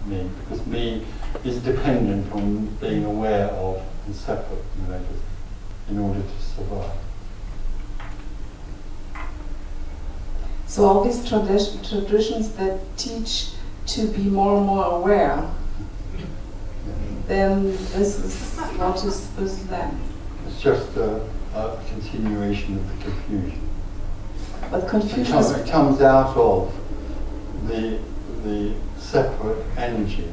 me, because me is dependent on being aware of and separate from everything in order to survive. So all these traditions that teach to be more and more aware, then this is what is with them. It's just a continuation of the confusion. But confusion it comes out of the separate energy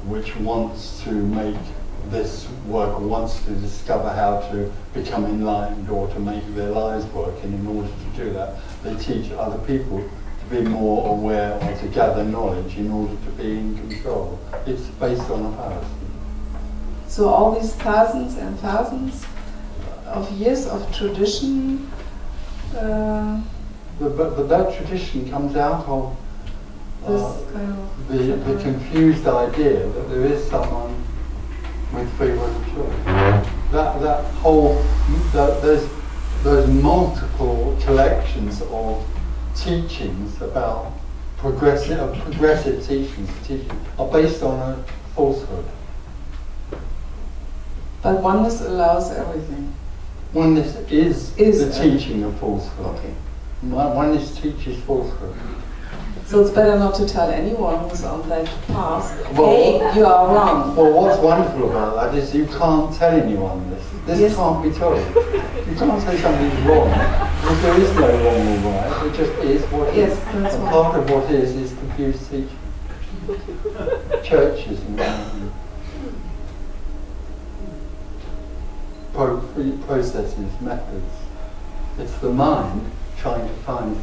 which wants to make this work, wants to discover how to become enlightened or to make their lives work, and in order to do that they teach other people to be more aware or to gather knowledge in order to be in control. It's based on a fallacy. So all these thousands and thousands of years of tradition. But that tradition comes out of this kind of the confused idea that there is someone with free will and choice. That whole, those multiple collections of teachings about progressive teachings are based on a falsehood. But oneness allows everything. Oneness is the teaching of falsehood. Okay. Oneness teaches falsehood. So it's better not to tell anyone who's on that path, Well, hey, you are wrong. Well, what's wonderful about that is you can't tell anyone this. This Yes. can't be told. You can't say something's wrong, because there is no wrong or right. It just is what Yes, is. that's And right. part of what is confused teaching. Churches and processes, methods. It's the mind trying to find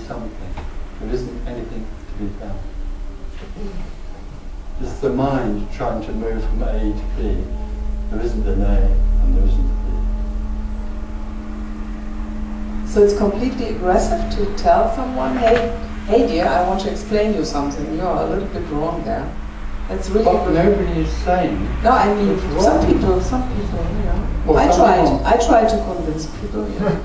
something. There isn't anything to be found. It's the mind trying to move from A to B. There isn't an A and there isn't a B. So it's completely aggressive to tell someone, hey dear, I want to explain you something. You're a little bit wrong there. That's really But nobody is saying. No, I mean some people, yeah. Well, I tried to convince people, yeah.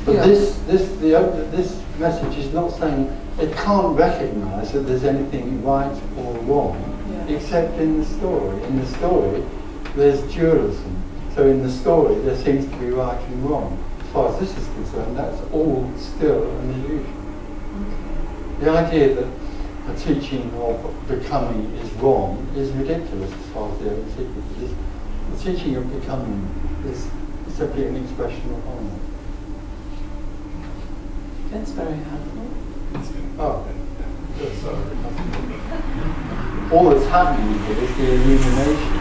But Yeah. this message is not saying it can't recognise that there's anything right or wrong, Yeah. except in the story. In the story, there's dualism. So in the story, there seems to be right and wrong. As far as this is concerned, that's all still an illusion. Okay. The idea that the teaching of becoming is wrong is ridiculous as far as the open secret is. The teaching of becoming is simply an expression of harmony. That's very helpful. Oh. All that's happening here is the illumination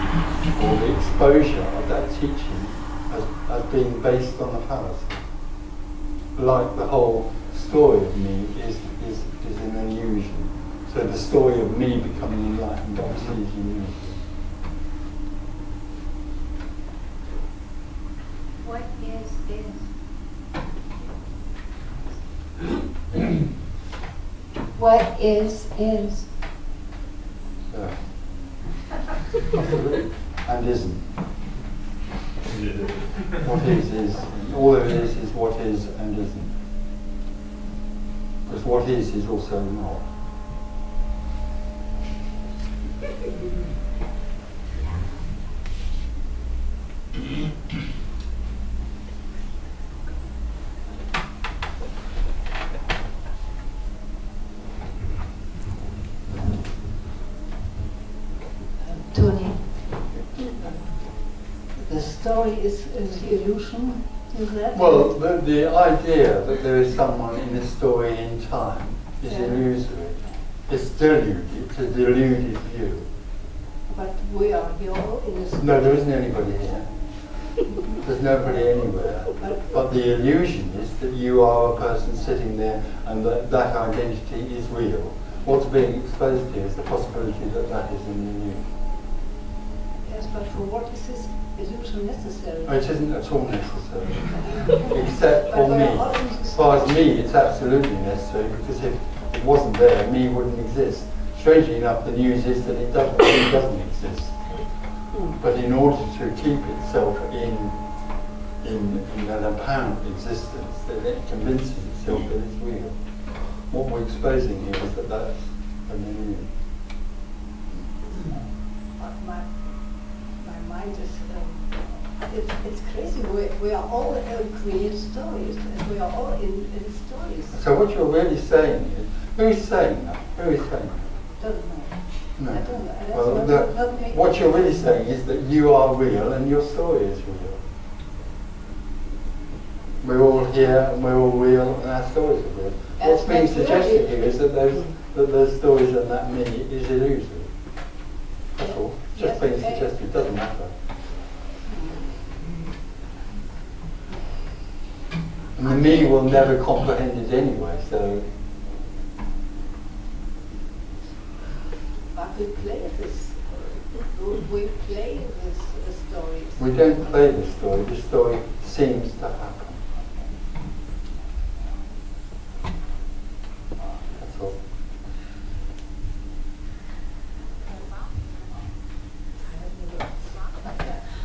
or the exposure of that teaching as being based on a fallacy. Like the whole story of me is an illusion. So the story of me becoming enlightened obviously is an illusion. What is? What is? Yeah. And isn't. What is. All there is what is and isn't. Because what is also not. Tony, the story is the illusion, is that? Well, the idea that there is someone in this story in time is illusory. It's deluded. It's a deluded view. But we are here in this. No, there isn't anybody here. There's nobody anywhere. But the illusion is that you are a person sitting there and that identity is real. What's being exposed here is the possibility that that is an illusion. Yes, but for what is this illusion necessary? It isn't at all necessary. Except for me. As far as me, it's absolutely necessary, because if it wasn't there, me wouldn't exist. Strangely enough, the news is that it doesn't exist. But in order to keep itself in an apparent existence, that it convinces itself that it's real. What we're exposing here is that that's an illusion. it's crazy. We are all create stories, and we are all in stories. So what you're really saying is, who is saying that? Who is saying that? Don't know. No. I don't know. That's Well, not me. what you're really saying is that you are real and your story is real. We're all here and we're all real and our stories are real. What's being suggested here is that those stories and that me is illusory. That's all. It's just being suggested. It doesn't matter. And the me will never comprehend it anyway, so... But we play this. We play this stories. We don't play the story. The story seems to happen. That's all.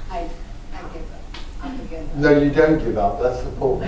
I give up. I'm again. No, you don't give up. That's the point.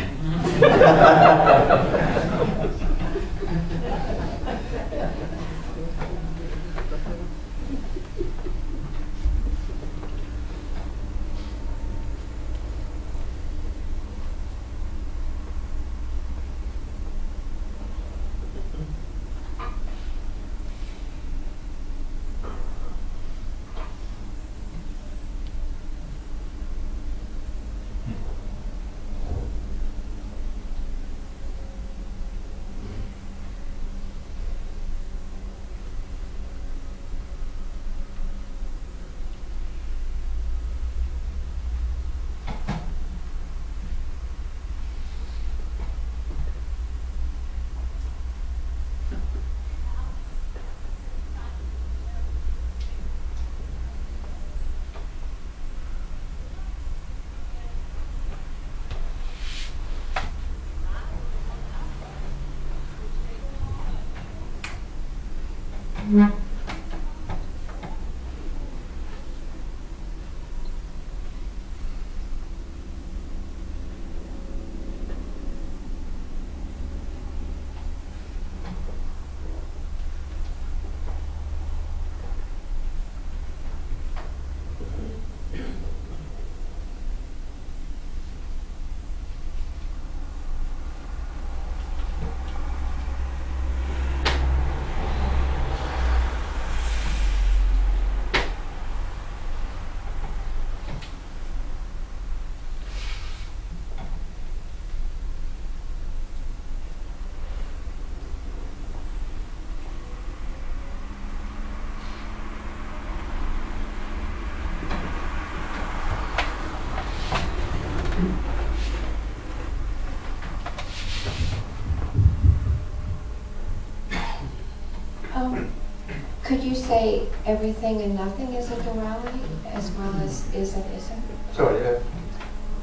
Could you say everything and nothing is a duality as well as is and isn't? Sorry, yeah.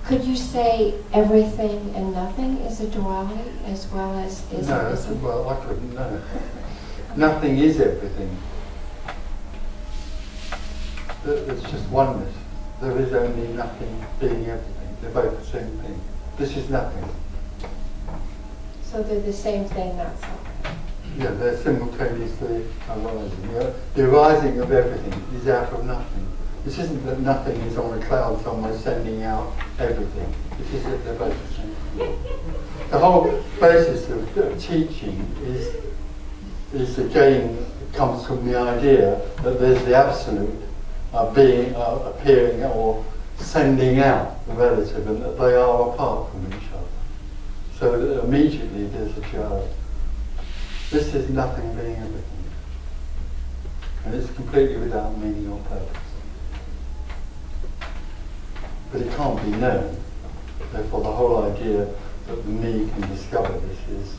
Could you say everything and nothing is a duality as well as is No, and isn't? well, I couldn't know. Nothing is everything. It's just oneness. There is only nothing being everything. They're both the same thing. This is nothing. So they're the same thing, not something. Yeah, they're simultaneously arising. The arising of everything is out of nothing. This isn't that nothing is on a cloud somewhere sending out everything. This is that they're both the same thing. The whole basis of teaching is again, comes from the idea that there's the absolute being, appearing or sending out the relative, and that they are apart from each other. So that immediately there's a duality. This is nothing being everything. And it's completely without meaning or purpose. But it can't be known. Therefore the whole idea that the me can discover this is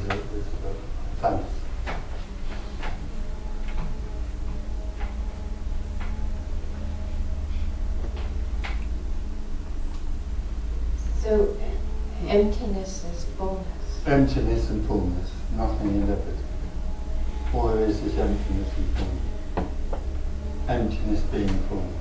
a fantasy. So emptiness is fullness. Emptiness and fullness, nothing and everything. All there is emptiness and fullness. Emptiness being fullness.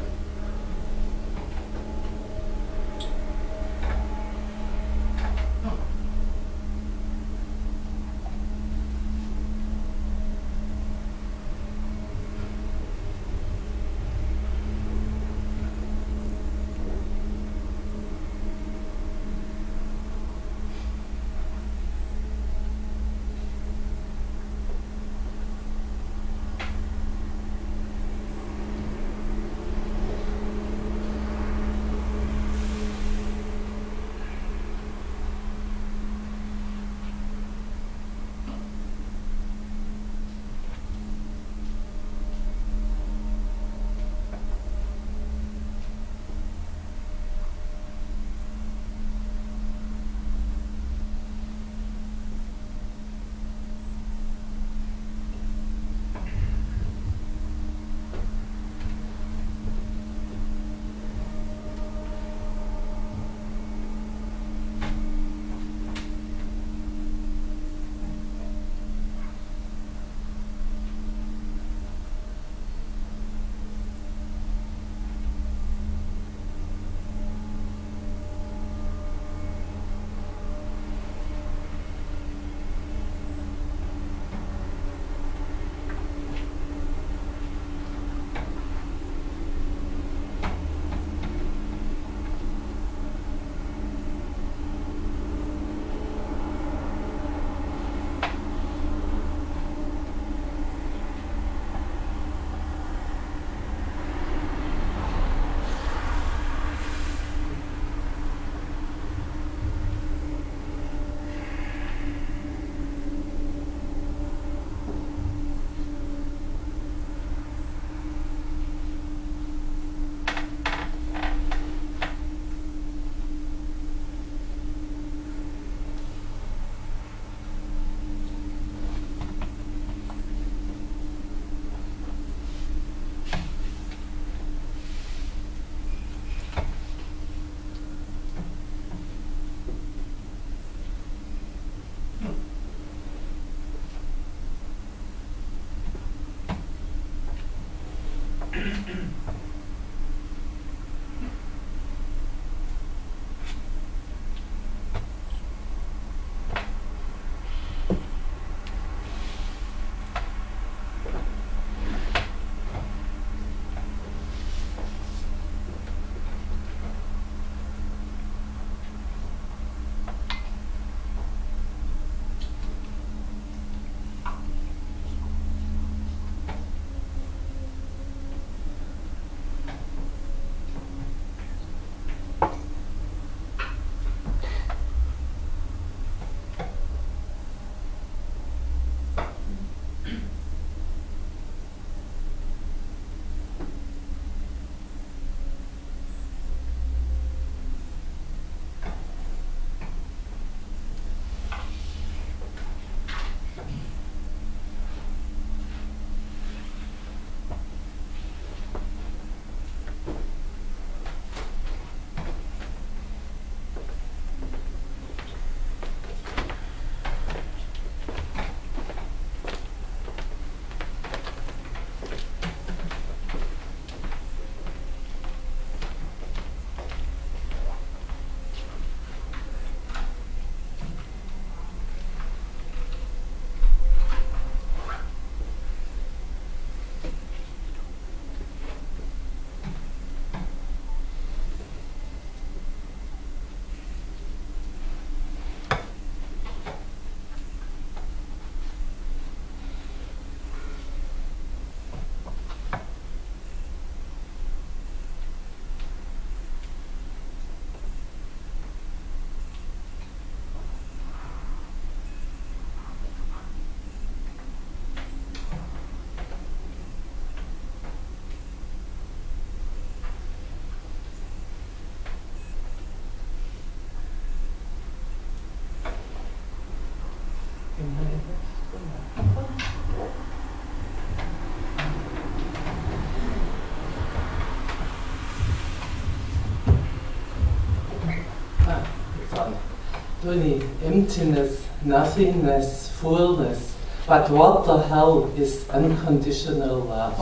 Really, emptiness, nothingness, fullness. But what the hell is unconditional love?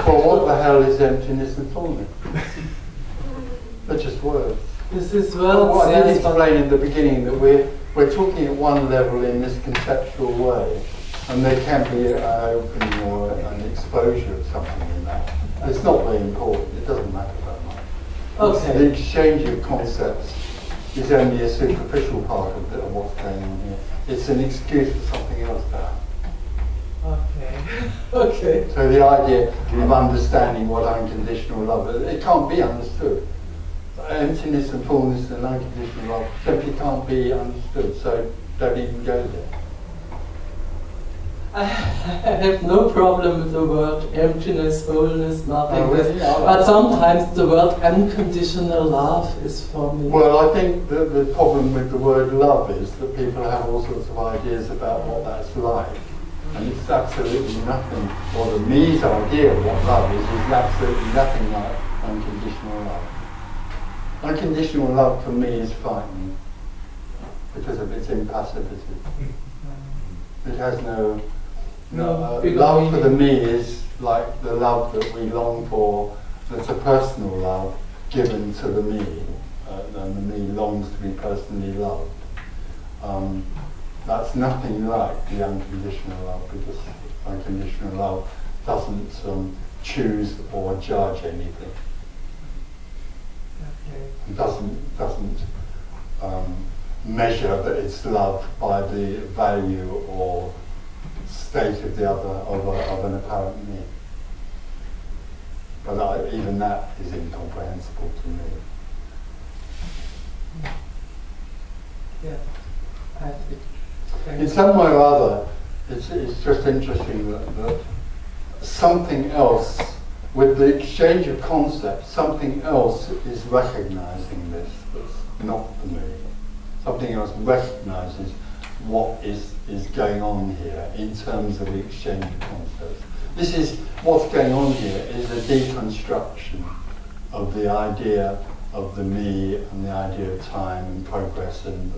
Well, what the hell is emptiness and fullness? They're just words. This is words. What I did Yes, explain in the beginning that we're talking at one level in this conceptual way, and there can be an opening or an exposure of something in that. It's not very important. It doesn't matter that much. Okay. The exchange of concepts is only a superficial part of what's going on here. It's an excuse for something else to happen. Okay. Okay. So the idea of understanding what unconditional love is, it can't be understood. Emptiness and fullness and unconditional love simply can't be understood, so don't even go there. I have no problem with the word emptiness, fullness, nothingness, really? but sometimes the word unconditional love is for me. Well, I think the problem with the word love is that people have all sorts of ideas about what that's like. And it's absolutely nothing, or the me's idea of what love is absolutely nothing like unconditional love. Unconditional love for me is frightening because of its impassivity. It has no love for the me is like the love that we long for, that's a personal love given to the me, and the me longs to be personally loved. That's nothing like the unconditional love, because unconditional love doesn't choose or judge anything. It doesn't measure that it's love by the value or state of the other of an apparent me. But even that is incomprehensible to me. Yeah, I think. In some way or other, it's just interesting that something else, with the exchange of concepts, something else is recognizing this that's not the me. Something else recognizes what is going on here in terms of the exchange of concepts. This is, what's going on here is a deconstruction of the idea of the me and the idea of time and progress and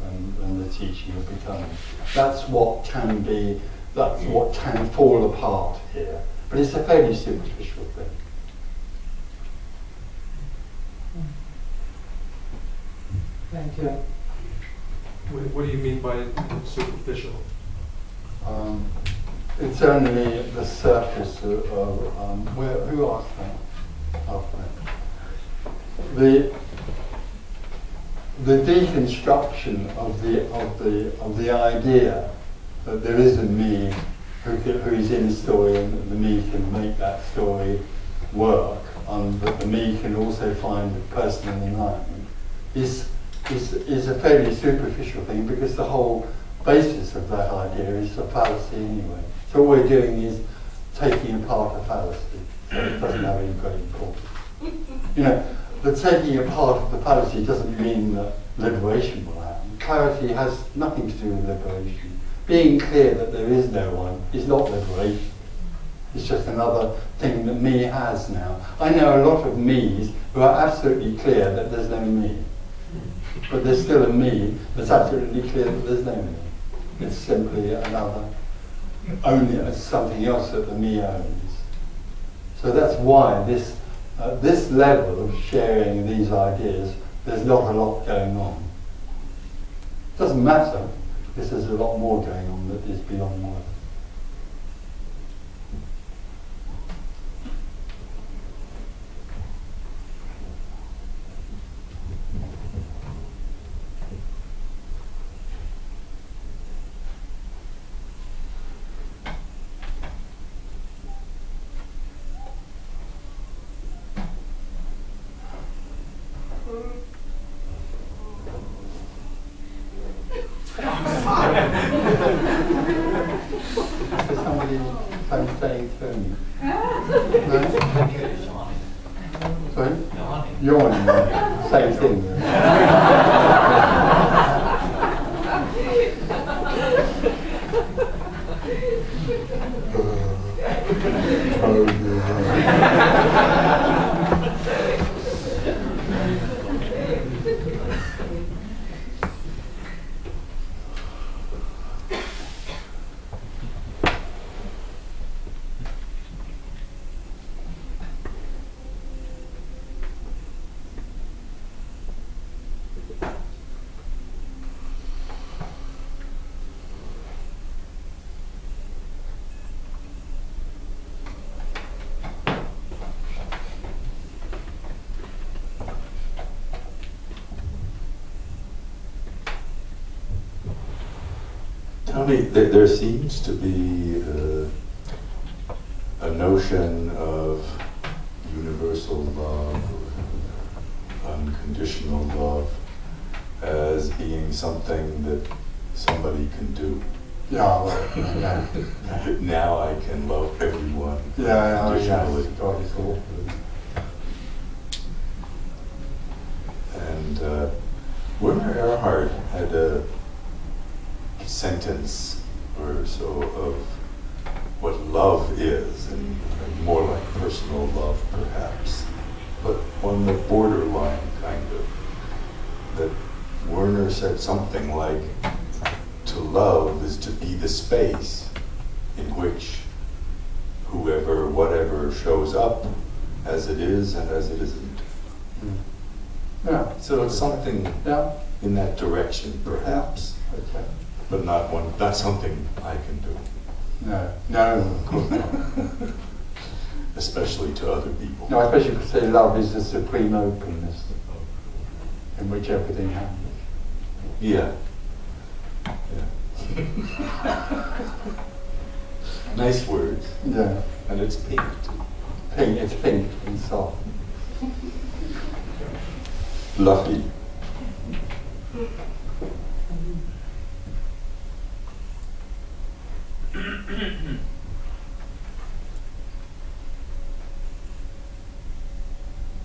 the teaching of becoming. That's what can fall apart here. but it's a fairly superficial thing. Thank you. What do you mean by superficial? It's only the surface of who asked that? The deconstruction of the idea that there is a me who is in a story and that the me can make that story work, and that the me can also find personal enlightenment is a fairly superficial thing, because the whole basis of that idea is a fallacy anyway. So all we're doing is taking apart a fallacy, so it doesn't have any great importance. You know, the taking apart of the fallacy doesn't mean that liberation will happen. Clarity has nothing to do with liberation. Being clear that there is no one is not liberation. It's just another thing that me has now. I know a lot of me's who are absolutely clear that there's no me. But there's still a me that's absolutely clear that there's no me. It's simply another, only as something else that the me owns. So that's why this level of sharing these ideas, there's not a lot going on. It doesn't matter, because there's a lot more going on that is beyond words. Somebody saying to me. No? Sorry? Yawning. Same thing. Tell me, there seems to be a notion of universal love, or unconditional love, as being something that somebody can do. Yeah, well, yeah. Now I can love everyone unconditionally. unconditionally. God, it's awful. And Werner Erhard had a sentence or so of what love is, and more like personal love perhaps, but on the borderline kind of, that Werner said something like, to love is to be the space in which whoever, whatever shows up as it is and as it isn't. Yeah. So it's something in that direction perhaps. Okay. But not something I can do. No, of course not. Especially to other people. No, especially because say love is the supreme openness in which everything happens. Yeah. Nice words. Yeah. And it's pink too. Pink, it's pink and soft. Fluffy.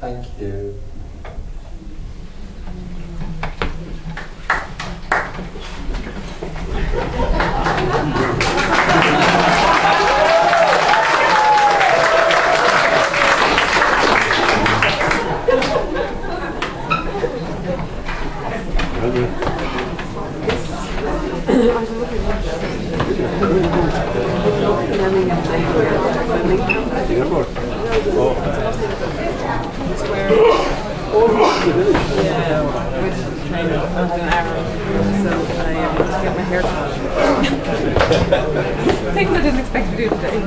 Thank you. I was looking at Things I didn't expect to do today.